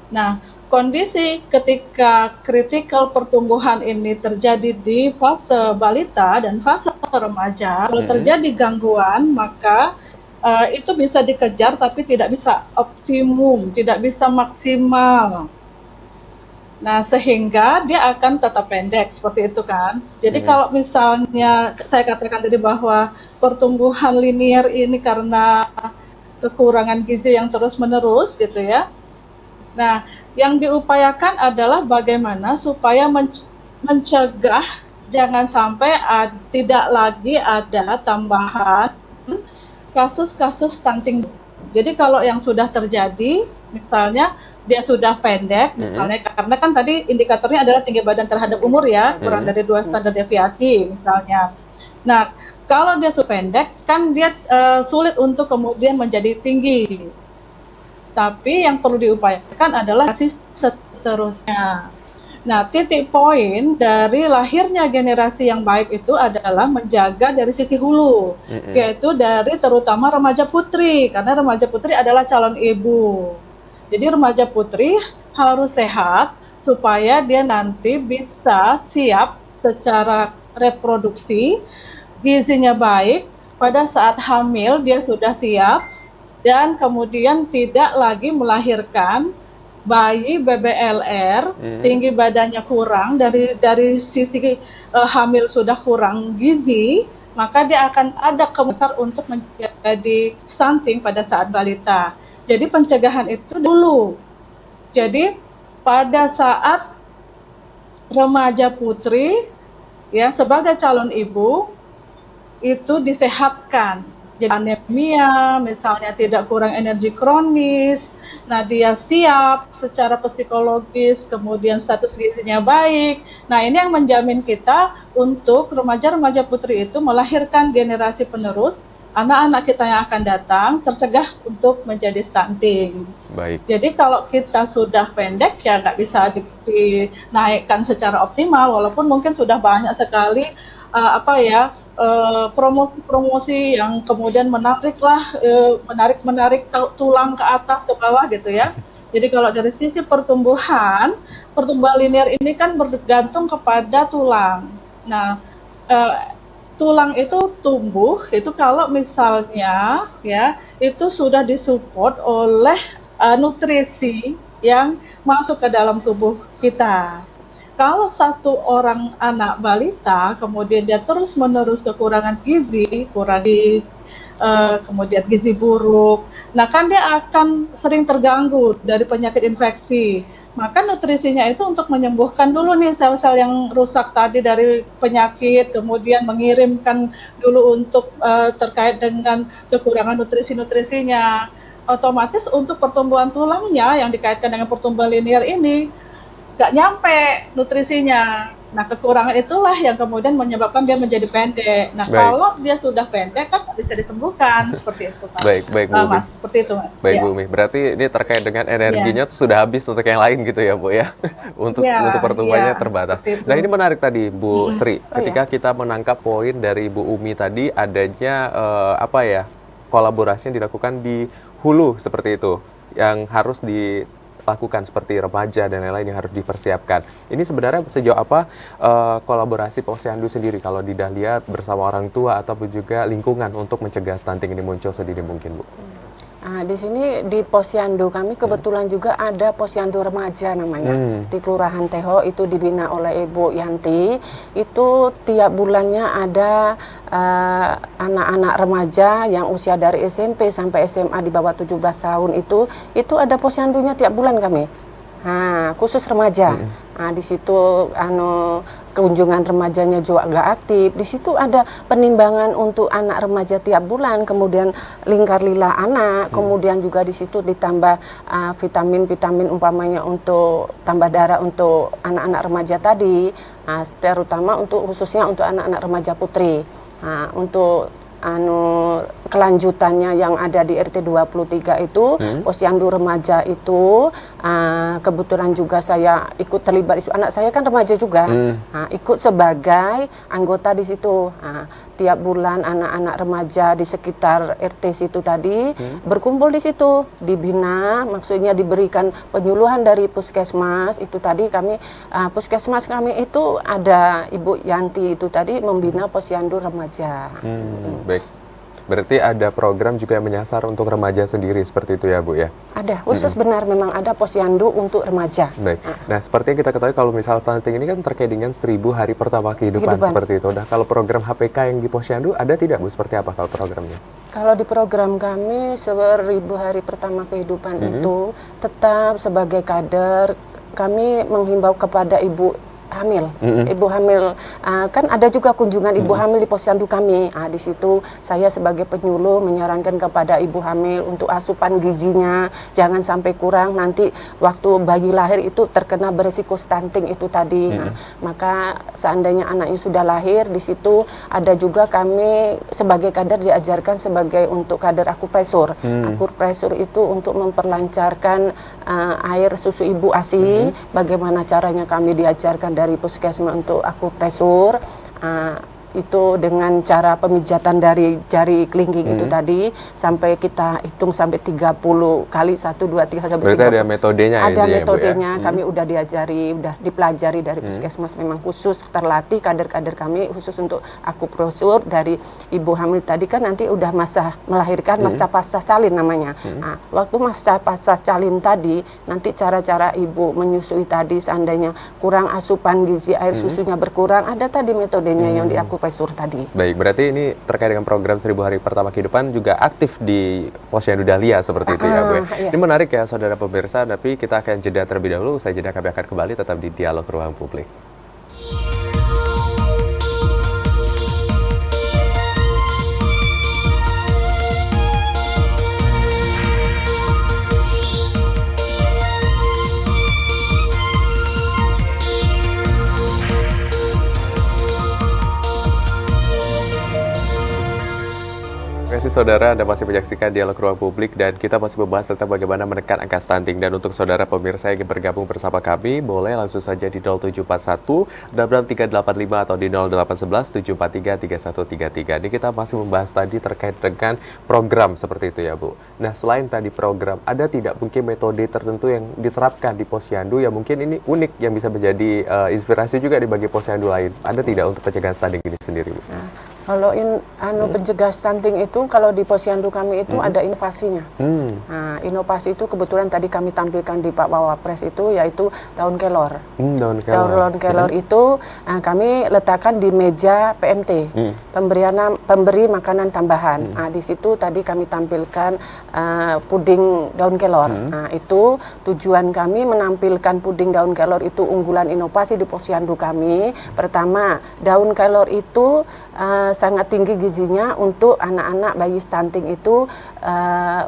Nah, kondisi ketika kritikal pertumbuhan ini terjadi di fase balita dan fase remaja, kalau terjadi gangguan, maka itu bisa dikejar tapi tidak bisa optimum, tidak bisa maksimal. Nah, sehingga dia akan tetap pendek, seperti itu kan. Jadi kalau misalnya saya katakan tadi bahwa pertumbuhan linear ini karena kekurangan gizi yang terus-menerus gitu ya. Nah, yang diupayakan adalah bagaimana supaya mencegah jangan sampai tidak lagi ada tambahan kasus-kasus stunting. Jadi kalau yang sudah terjadi, misalnya dia sudah pendek, misalnya karena kan tadi indikatornya adalah tinggi badan terhadap umur ya, kurang dari 2 standar deviasi misalnya. Nah, kalau dia sudah pendek, kan dia sulit untuk kemudian menjadi tinggi. Tapi yang perlu diupayakan adalah seterusnya. Nah, titik poin dari lahirnya generasi yang baik itu adalah menjaga dari sisi hulu, yaitu dari terutama remaja putri, karena remaja putri adalah calon ibu. Jadi remaja putri harus sehat supaya dia nanti bisa siap secara reproduksi, gizinya baik, pada saat hamil dia sudah siap, dan kemudian tidak lagi melahirkan bayi BBLR, tinggi badannya kurang, dari sisi hamil sudah kurang gizi, maka dia akan ada kemungkinan untuk menjadi stunting pada saat balita. Jadi pencegahan itu dulu. Jadi pada saat remaja putri, ya sebagai calon ibu, itu disehatkan. Jadi anemia, misalnya tidak kurang energi kronis, nah dia siap secara psikologis, kemudian status gizinya baik. Nah ini yang menjamin kita untuk remaja-remaja putri itu melahirkan generasi penerus, anak-anak kita yang akan datang tercegah untuk menjadi stunting. Baik. Jadi kalau kita sudah pendek ya nggak bisa dinaikkan secara optimal, walaupun mungkin sudah banyak sekali promosi yang kemudian menarik tulang ke atas ke bawah gitu ya. Jadi kalau dari sisi pertumbuhan linear ini kan bergantung kepada tulang. Nah, tulang itu tumbuh itu kalau misalnya ya itu sudah disupport oleh nutrisi yang masuk ke dalam tubuh kita. Kalau satu orang anak balita kemudian dia terus-menerus kekurangan gizi, kemudian gizi buruk, nah kan dia akan sering terganggu dari penyakit infeksi. Maka nutrisinya itu untuk menyembuhkan dulu nih sel-sel yang rusak tadi dari penyakit, kemudian mengirimkan dulu untuk terkait dengan kekurangan nutrisi-nutrisinya. Otomatis untuk pertumbuhan tulangnya yang dikaitkan dengan pertumbuhan linear ini nggak nyampe nutrisinya. Nah, kekurangan itulah yang kemudian menyebabkan dia menjadi pendek. Nah, Baik. kalau dia sudah pendek kan bisa disembuhkan seperti itu, Pak. Baik, Bu Umi. Mas, seperti itu, Mas. Baik, Ya. Bu Umi. Berarti ini terkait dengan energinya tuh sudah habis untuk yang lain gitu ya, Bu ya. Untuk pertumbuhannya terbatas. seperti itu. Nah, ini menarik tadi, Bu Sri. Ketika kita menangkap poin dari Bu Umi tadi adanya kolaborasi yang dilakukan di hulu seperti itu yang harus dilakukan seperti remaja dan lain-lain yang harus dipersiapkan. Ini sebenarnya sejauh apa kolaborasi Posyandu sendiri kalau di Dahlia bersama orang tua ataupun juga lingkungan untuk mencegah stunting ini muncul sedini mungkin, Bu? Di sini di posyandu kami kebetulan juga ada posyandu remaja namanya. Di Kelurahan Teho itu dibina oleh Ibu Yanti. Itu tiap bulannya ada anak-anak remaja yang usia dari SMP sampai SMA di bawah 17 tahun itu ada posyandunya tiap bulan kami. Khusus remaja. Di situ kunjungan remajanya juga nggak aktif. Di situ ada penimbangan untuk anak remaja tiap bulan, kemudian lingkar lila anak, kemudian juga di situ ditambah vitamin-vitamin umpamanya untuk tambah darah untuk anak-anak remaja tadi, terutama khususnya untuk anak-anak remaja putri. Untuk kelanjutannya yang ada di RT 23 itu posyandu remaja itu kebetulan juga saya ikut terlibat. Anak saya kan remaja juga, ikut sebagai anggota di situ. Tiap bulan anak-anak remaja di sekitar RT situ tadi berkumpul di situ, dibina, maksudnya diberikan penyuluhan dari puskesmas. Itu tadi kami puskesmas kami itu ada Ibu Yanti itu tadi membina posyandu remaja. Baik. Berarti ada program juga yang menyasar untuk remaja sendiri seperti itu ya Bu ya? Ada, khusus benar memang ada posyandu untuk remaja. Baik. Nah, seperti yang kita ketahui kalau misal stunting ini kan terkait dengan 1000 hari pertama kehidupan seperti itu. Nah, kalau program HPK yang di posyandu ada tidak Bu? Seperti apa kalau programnya? Kalau di program kami 1000 hari pertama kehidupan itu tetap sebagai kader kami menghimbau kepada ibu hamil, ibu hamil, kan ada juga kunjungan ibu hamil di posyandu kami. Di situ saya sebagai penyuluh menyarankan kepada ibu hamil untuk asupan gizinya jangan sampai kurang, nanti waktu bayi lahir itu terkena beresiko stunting itu tadi. Maka seandainya anaknya sudah lahir, di situ ada juga kami sebagai kader diajarkan sebagai untuk kader akupresur. Akupresur itu untuk memperlancarkan air susu ibu ASI. Bagaimana caranya kami diajarkan dari puskesmas untuk akupresur, itu dengan cara pemijatan dari jari kelingking itu tadi sampai kita hitung sampai 30 kali 1, 2, 3 sampai 30. Berarti ada metodenya Ada ya, metodenya, Bu, ya? kami udah diajari, udah dipelajari dari puskesmas, memang khusus terlatih kader-kader kami khusus untuk akupresur dari ibu hamil tadi kan nanti udah masa melahirkan, masa pasca calin namanya. Waktu masa pasca calin tadi nanti cara-cara ibu menyusui tadi seandainya kurang asupan gizi, air susunya berkurang, ada tadi metodenya yang di akupresur tadi. Baik, berarti ini terkait dengan program 1000 hari pertama kehidupan juga aktif di posyandu Dahlia seperti itu ya Bu. Iya. Ini menarik ya saudara pemirsa, tapi kita akan jeda terlebih dahulu. Usai jeda kami akan kembali tetap di Dialog Ruang Publik. Terima kasih saudara, Anda masih menyaksikan Dialog Ruang Publik dan kita masih membahas tentang bagaimana menekan angka stunting. Dan untuk saudara pemirsa yang ingin bergabung bersama kami, boleh langsung saja di 0741 6385 atau di 0811 743 3133. Ini kita masih membahas tadi terkait dengan program seperti itu ya Bu. Nah, selain tadi program, ada tidak mungkin metode tertentu yang diterapkan di posyandu yang mungkin ini unik yang bisa menjadi inspirasi juga di bagi posyandu lain? Ada tidak untuk pencegahan stunting ini sendiri Bu? Kalau pencegah stunting itu kalau di posyandu kami itu ada inovasinya. Inovasi itu kebetulan tadi kami tampilkan di Pak Wawapres itu yaitu daun kelor. Daun kelor itu kami letakkan di meja PMT, pemberi makanan tambahan. Di situ tadi kami tampilkan puding daun kelor. Itu tujuan kami menampilkan puding daun kelor itu unggulan inovasi di posyandu kami. Pertama, daun kelor itu sangat tinggi gizinya untuk anak-anak bayi stunting itu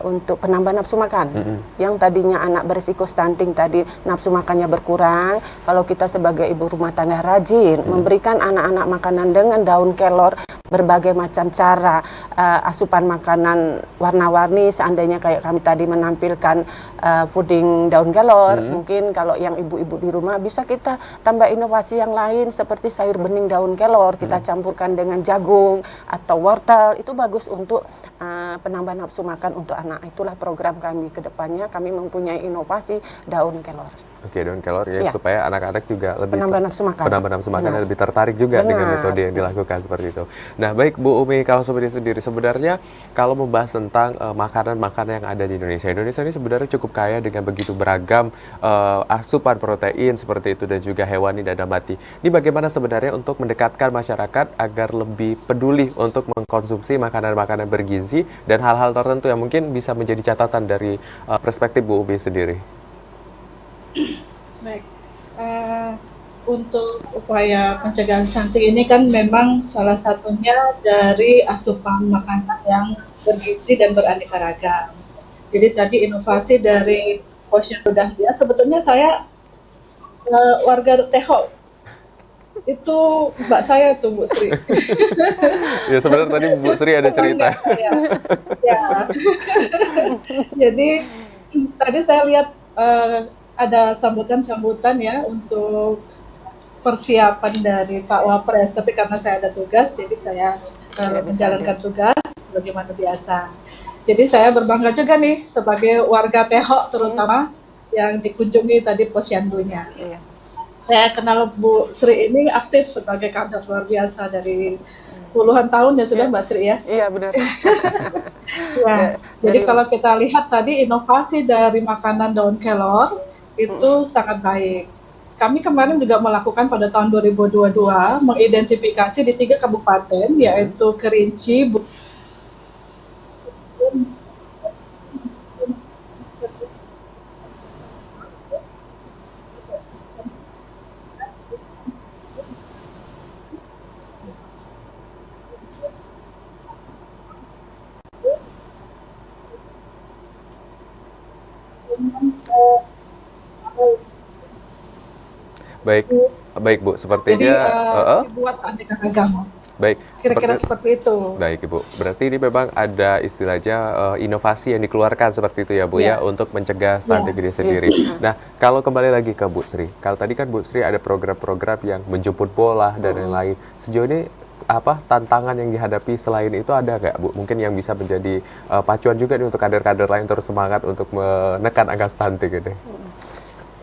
untuk penambah nafsu makan. Yang tadinya anak berisiko stunting tadi nafsu makannya berkurang, kalau kita sebagai ibu rumah tangga rajin memberikan anak-anak makanan dengan daun kelor, berbagai macam cara asupan makanan warna-warni, seandainya kayak kami tadi menampilkan puding daun kelor, mungkin kalau yang ibu-ibu di rumah bisa kita tambah inovasi yang lain seperti sayur bening daun kelor, kita campurkan dengan jagung atau wortel, itu bagus untuk penambah nafsu makan untuk anak. Itulah program kami ke depannya, kami mempunyai inovasi daun kelor. Oke, daun kelor ya, Ya. supaya anak-anak juga lebih Penambah nafsu makan. penambah nafsu makan dan Benar. lebih tertarik juga dengan Benar. metode yang dilakukan seperti itu. Nah, baik Bu Umi Kalsum sendiri sebenarnya kalau membahas tentang makanan-makanan yang ada di Indonesia, Indonesia ini sebenarnya cukup kaya dengan begitu beragam asupan protein seperti itu dan juga hewani dan nabati. Ini bagaimana sebenarnya untuk mendekatkan masyarakat agar lebih peduli untuk mengkonsumsi makanan-makanan bergizi dan hal-hal tertentu yang mungkin bisa menjadi catatan dari perspektif Bu Umi sendiri. Baik. Eh, untuk upaya pencegahan stunting ini kan memang salah satunya dari asupan makanan yang bergizi dan beraneka ragam. Jadi tadi inovasi dari Posyandu Dahlia, sebetulnya saya warga Teho, itu mbak saya tuh Bu Sri. Ya sebenarnya tadi Bu Sri ada cerita. Ya, ya. Jadi tadi saya lihat ada sambutan-sambutan ya untuk persiapan dari Pak Wapres, tapi karena saya ada tugas, jadi saya menjalankan tugas bagaimana biasa. Jadi saya berbangga juga nih sebagai warga Teho terutama yang dikunjungi tadi Posyandunya. Iya. Saya kenal Bu Sri ini aktif sebagai kader luar biasa dari puluhan tahun ya sudah Mbak Sri ya. Iya benar. Ya, jadi kalau kita lihat tadi inovasi dari makanan daun kelor itu sangat baik. Kami kemarin juga melakukan pada tahun 2022 mengidentifikasi di 3 kabupaten yaitu Kerinci, Baik, baik Bu, jadi sepertinya dibuat aneka ragam. baik, Kira-kira seperti itu. baik Ibu. Berarti ini memang ada istilahnya inovasi yang dikeluarkan seperti itu ya Bu ya, Ya. untuk mencegah stunting ini sendiri. Nah, kalau kembali lagi ke Bu Sri, kalau tadi kan Bu Sri ada program-program yang menjemput bola dan lain-lain. Sejauh ini apa tantangan yang dihadapi selain itu ada nggak Bu? Mungkin yang bisa menjadi pacuan juga nih untuk kader-kader lain terus semangat untuk menekan angka stunting ini.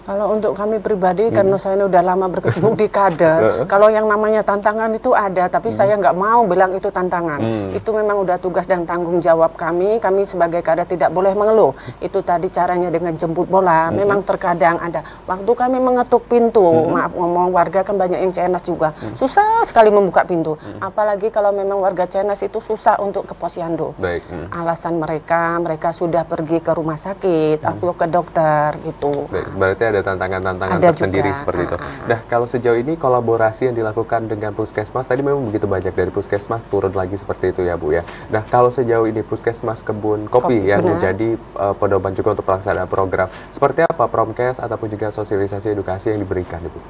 Kalau untuk kami pribadi, karena saya ini udah lama berkecimpung di kader, kalau yang namanya tantangan itu ada, tapi saya nggak mau bilang itu tantangan. Itu memang udah tugas dan tanggung jawab kami. Kami sebagai kader tidak boleh mengeluh. Itu tadi caranya dengan jemput bola. Memang terkadang ada. Waktu kami mengetuk pintu, maaf ngomong, warga kan banyak yang CNS juga. Susah sekali membuka pintu. Apalagi kalau memang warga CNS itu susah untuk ke Posyandu. Baik. Alasan mereka sudah pergi ke rumah sakit, atau ke dokter gitu. Baik, berarti ada tantangan-tantangan Ada tersendiri juga, seperti itu. Nah, kalau sejauh ini kolaborasi yang dilakukan dengan Puskesmas, tadi memang begitu banyak dari Puskesmas turun lagi seperti itu ya Bu ya. Nah, kalau sejauh ini Puskesmas Kebun Kopi yang benar. menjadi pedoman juga untuk pelaksanaan program, seperti apa Promkes ataupun juga sosialisasi edukasi yang diberikan Ibu?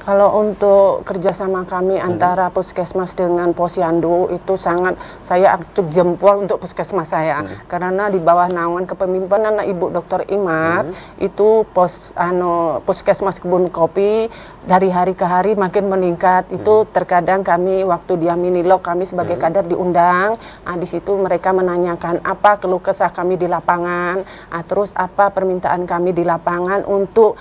Kalau untuk kerjasama kami antara Puskesmas dengan Posyandu itu sangat saya acung jempol untuk Puskesmas saya karena di bawah naungan kepemimpinan Ibu Dr. Imar itu Puskesmas Kebun Kopi dari hari ke hari makin meningkat. Itu terkadang kami waktu dia minilog kami sebagai kader diundang, di situ mereka menanyakan apa keluh kesah kami di lapangan, terus apa permintaan kami di lapangan untuk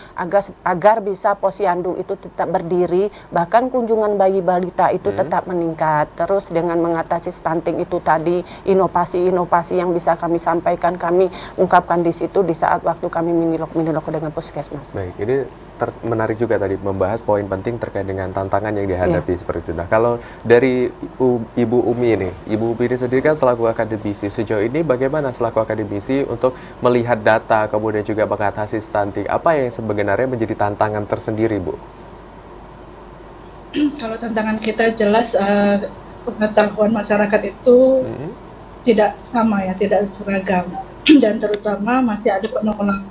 agar bisa Posyandu itu tetap berdiri, bahkan kunjungan bayi balita itu tetap meningkat. Terus dengan mengatasi stunting itu tadi, inovasi-inovasi yang bisa kami sampaikan, kami ungkapkan di situ di saat waktu kami minilog dengan Puskesmas. Baik, ini menarik juga tadi membahas poin penting terkait dengan tantangan yang dihadapi seperti itu. Nah, kalau dari Ibu Umi ini, Ibu Umi ini sendiri kan selaku akademisi, sejauh ini bagaimana selaku akademisi untuk melihat data kemudian juga mengatasi stunting? Apa yang sebenarnya menjadi tantangan tersendiri, Bu? Kalau tantangan kita jelas pengetahuan masyarakat itu tidak sama ya, tidak seragam dan terutama masih ada penolakan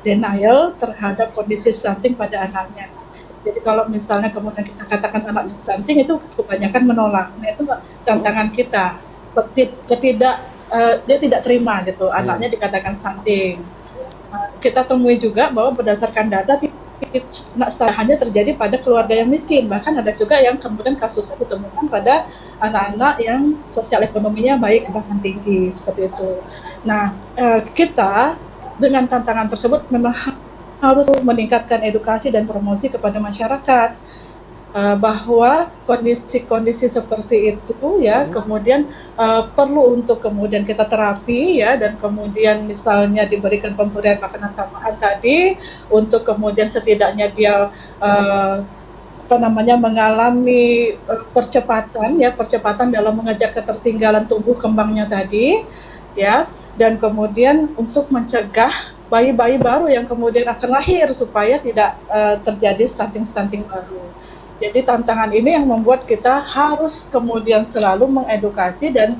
denial terhadap kondisi stunting pada anaknya. Jadi kalau misalnya kemudian kita katakan anak stunting itu kebanyakan menolak. Nah itu tantangan kita, dia tidak terima gitu anaknya dikatakan stunting. Kita temui juga bahwa berdasarkan data hanya terjadi pada keluarga yang miskin, bahkan ada juga yang kemudian kasusnya ditemukan pada anak-anak yang sosial ekonominya baik bahkan tinggi seperti itu. Nah, kita dengan tantangan tersebut memang harus meningkatkan edukasi dan promosi kepada masyarakat bahwa kondisi-kondisi seperti itu ya kemudian perlu untuk kemudian kita terapi ya, dan kemudian misalnya diberikan pemberian makanan tambahan tadi untuk kemudian setidaknya dia mengalami percepatan dalam mengejar ketertinggalan tumbuh kembangnya tadi ya, dan kemudian untuk mencegah bayi-bayi baru yang kemudian akan lahir supaya tidak terjadi stunting baru. Jadi tantangan ini yang membuat kita harus kemudian selalu mengedukasi dan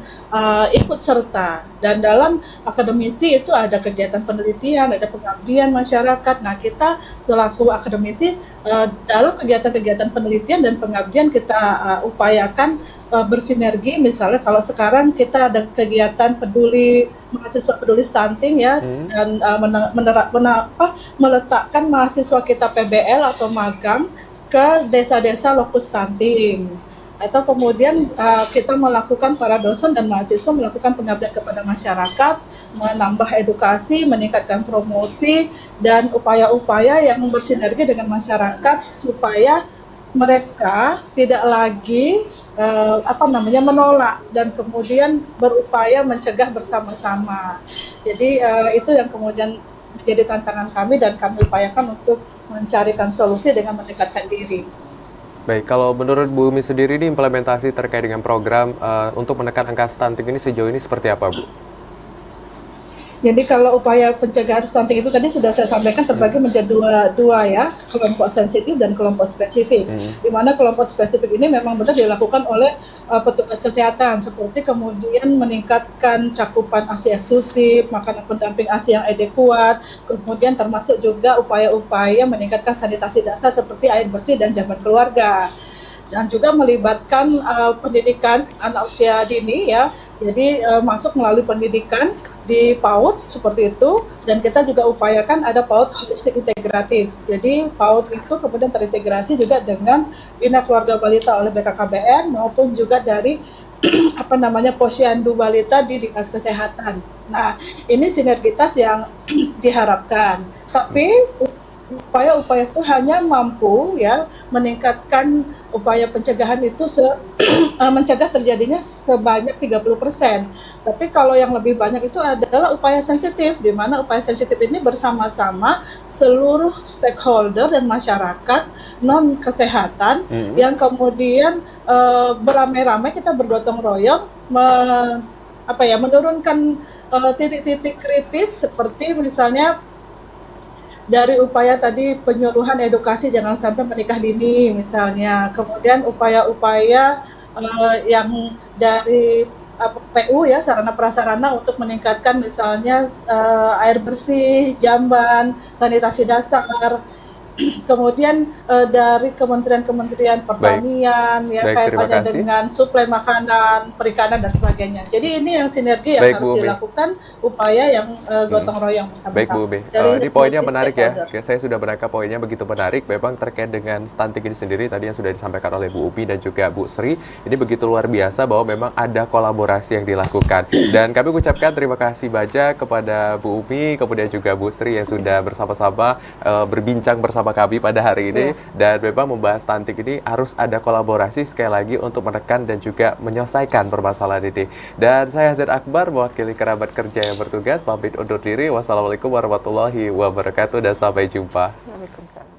ikut serta. Dan dalam akademisi itu ada kegiatan penelitian, ada pengabdian masyarakat. Nah, kita selaku akademisi dalam kegiatan-kegiatan penelitian dan pengabdian kita upayakan bersinergi. Misalnya kalau sekarang kita ada kegiatan mahasiswa peduli stunting ya, dan meletakkan mahasiswa kita PBL atau magang ke desa-desa lokus stunting, atau kemudian kita melakukan, para dosen dan mahasiswa melakukan pengabdian kepada masyarakat, menambah edukasi, meningkatkan promosi dan upaya-upaya yang bersinergi dengan masyarakat supaya mereka tidak lagi menolak dan kemudian berupaya mencegah bersama-sama. Jadi itu yang kemudian menjadi tantangan kami dan kami upayakan untuk mencarikan solusi dengan mendekatkan diri. Baik, kalau menurut Bu Umi sendiri ini implementasi terkait dengan program untuk menekan angka stunting ini sejauh ini seperti apa, Bu? Jadi kalau upaya pencegahan stunting itu tadi sudah saya sampaikan terbagi menjadi dua ya, kelompok sensitif dan kelompok spesifik. Di mana kelompok spesifik ini memang benar dilakukan oleh petugas kesehatan, seperti kemudian meningkatkan cakupan ASI eksklusif, makanan pendamping ASI yang adekuat, kemudian termasuk juga upaya-upaya meningkatkan sanitasi dasar seperti air bersih dan jamban keluarga. Dan juga melibatkan pendidikan anak usia dini ya, jadi masuk melalui pendidikan di PAUD seperti itu, dan kita juga upayakan ada PAUD holistik integratif. Jadi PAUD itu kemudian terintegrasi juga dengan Bina Keluarga Balita oleh BKKBN maupun juga dari posyandu balita di Dinas Kesehatan. Nah, ini sinergitas yang diharapkan. Tapi upaya-upaya itu hanya mampu ya meningkatkan upaya pencegahan itu mencegah terjadinya sebanyak 30%. Tapi kalau yang lebih banyak itu adalah upaya sensitif, di mana upaya sensitif ini bersama-sama seluruh stakeholder dan masyarakat non kesehatan yang kemudian beramai-ramai kita bergotong royong menurunkan titik-titik kritis, seperti misalnya dari upaya tadi penyuluhan edukasi jangan sampai menikah dini misalnya, kemudian upaya-upaya yang dari PU ya, sarana prasarana untuk meningkatkan misalnya air bersih, jamban, sanitasi dasar. Kemudian dari kementerian-kementerian pertanian ya, kaitannya dengan suplai makanan, perikanan dan sebagainya. Jadi ini yang sinergi yang harus dilakukan, upaya yang gotong royong bersama-sama. Baik Bu Umi, ini poinnya menarik ya. Saya sudah menangkap poinnya begitu menarik. Memang terkait dengan stunting ini sendiri tadi yang sudah disampaikan oleh Bu Umi dan juga Bu Sri, ini begitu luar biasa bahwa memang ada kolaborasi yang dilakukan. Dan kami ucapkan terima kasih banyak kepada Bu Umi, kemudian juga Bu Sri yang sudah bersama-sama berbincang bersama kami pada hari ini. Dan memang membahas stunting ini harus ada kolaborasi sekali lagi untuk menekan dan juga menyelesaikan permasalahan ini. Dan saya Hazard Akbar, mewakili kerabat kerja yang bertugas, pamit undur diri. Wassalamualaikum warahmatullahi wabarakatuh dan sampai jumpa. Waalaikumsalam.